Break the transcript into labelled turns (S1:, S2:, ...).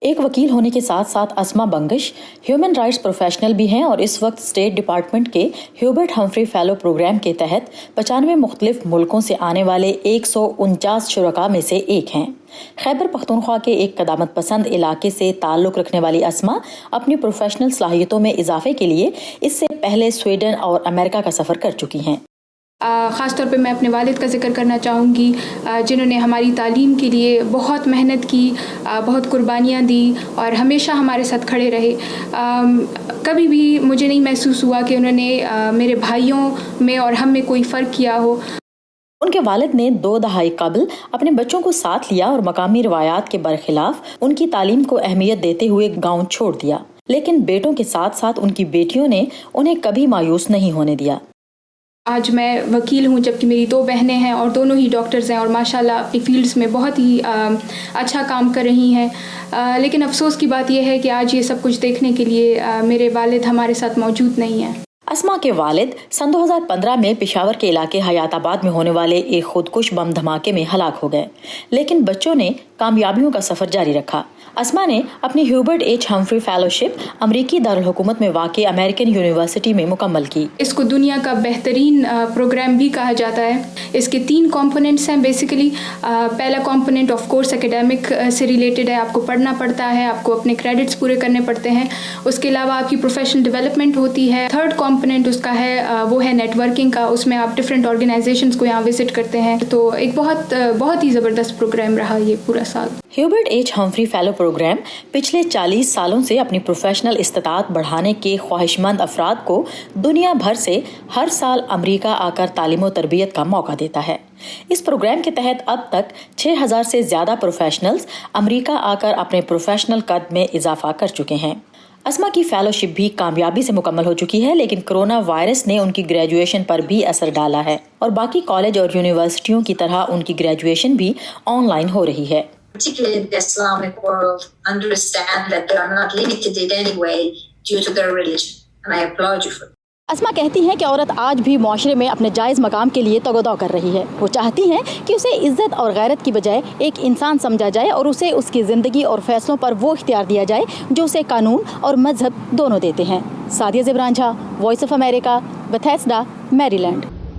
S1: एक वकील होने के साथ साथ अस्मा बंगश ह्यूमन राइट्स प्रोफेशनल भी हैं और इस वक्त स्टेट डिपार्टमेंट के ह्यूबर्ट हम्फ्री फेलो प्रोग्राम के तहत 95 मुख्तलिफ मुल्कों से आने वाले 149 शुरका में से एक हैं। खैबर पख्तूनख्वा के एक क़दामत पसंद इलाके से ताल्लुक़ रखने वाली अस्मा अपनी प्रोफेशनल सलाहियतों में इजाफे के लिए इससे पहले स्वीडन और अमेरिका का सफ़र कर चुकी हैं।
S2: ख़ास तौर पे मैं अपने वालिद का ज़िक्र करना चाहूँगी, जिन्होंने हमारी तालीम के लिए बहुत मेहनत की, बहुत कुर्बानियाँ दी और हमेशा हमारे साथ खड़े रहे। कभी भी मुझे नहीं महसूस हुआ कि उन्होंने मेरे भाइयों में और हम में कोई फ़र्क किया हो।
S1: उनके वालिद ने 2 दहाई कबल अपने बच्चों को साथ लिया और मकामी रिवायात के बरखिलाफ उनकी तालीम को अहमियत देते हुए गाँव छोड़ दिया, लेकिन बेटों के साथ साथ उनकी बेटियों ने उन्हें कभी मायूस नहीं होने दिया।
S2: आज मैं वकील हूँ, जबकि मेरी 2 बहनें हैं और दोनों ही डॉक्टर्स हैं और माशाल्लाह अपनी फील्ड्स में बहुत ही अच्छा काम कर रही हैं। लेकिन अफसोस की बात यह है कि आज ये सब कुछ देखने के लिए मेरे वालिद हमारे साथ मौजूद नहीं हैं।
S1: अस्मा के वालिद सन 2015 में पेशावर के इलाके हयाताबाद में होने वाले एक खुदकुश बम धमाके में हलाक हो गए, लेकिन बच्चों ने कामयाबियों का सफर जारी रखा। अस्मा ने अपनी ह्यूबर्ट एच हम्फ्री फेलोशिप अमरीकी दारुल हुकूमत में वाक़ अमेरिकन यूनिवर्सिटी में मुकम्मल की।
S2: इसको दुनिया का बेहतरीन प्रोग्राम भी कहा जाता है। इसके 3 कंपोनेंट्स हैं बेसिकली। पहला कंपोनेंट ऑफ कोर्स एकेडमिक से रिलेटेड है, आपको पढ़ना पड़ता है, आपको अपने क्रेडिट्स पूरे करने पड़ते हैं। उसके अलावा आपकी प्रोफेशनल डेवलपमेंट होती है। थर्ड कंपोनेंट उसका है वो है नेटवर्किंग का, उसमें आप डिफरेंट ऑर्गेनाइजेशंस को यहाँ विजिट करते हैं। तो एक बहुत ही ज़बरदस्त प्रोग्राम रहा ये पूरा साल।
S1: Hubert H Humphrey fellow programme पिछले 40 सालों से अपनी प्रोफेशनल इस्तात बढ़ाने के ख्वाहिशमंद अफराद को दुनिया भर से हर साल अमरीका आकर तालीम और तरबियत का मौका देता है। इस प्रोग्राम के तहत अब तक 6000 से ज्यादा प्रोफेशनल्स अमरीका आकर अपने प्रोफेशनल कद में इजाफा कर चुके हैं। अस्मा की फेलोशिप भी कामयाबी से मुकम्मल हो चुकी है, लेकिन कोरोना वायरस ने उनकी ग्रेजुएशन पर भी असर डाला है और बाकी कॉलेज और यूनिवर्सिटियों की तरह उनकी ग्रेजुएशन भी ऑनलाइन हो रही है।
S3: Particularly in the Islamic world, understand that they are not limited in any way due to their religion, and I applaud you for that.
S1: अस्मा कहती हैं कि औरत आज भी माशरे में अपने जायज़ मकाम के लिए तगदौ कर रही है। वो चाहती हैं कि उसे इज्जत और गैरत की बजाय एक इंसान समझा जाए और उसे उसकी ज़िंदगी और फैसलों पर वो इख्तियार दिया जाए जो उसे कानून और मजहब दोनों देते हैं। Sadia Zibran Jha, Voice of America, Bethesda, Maryland.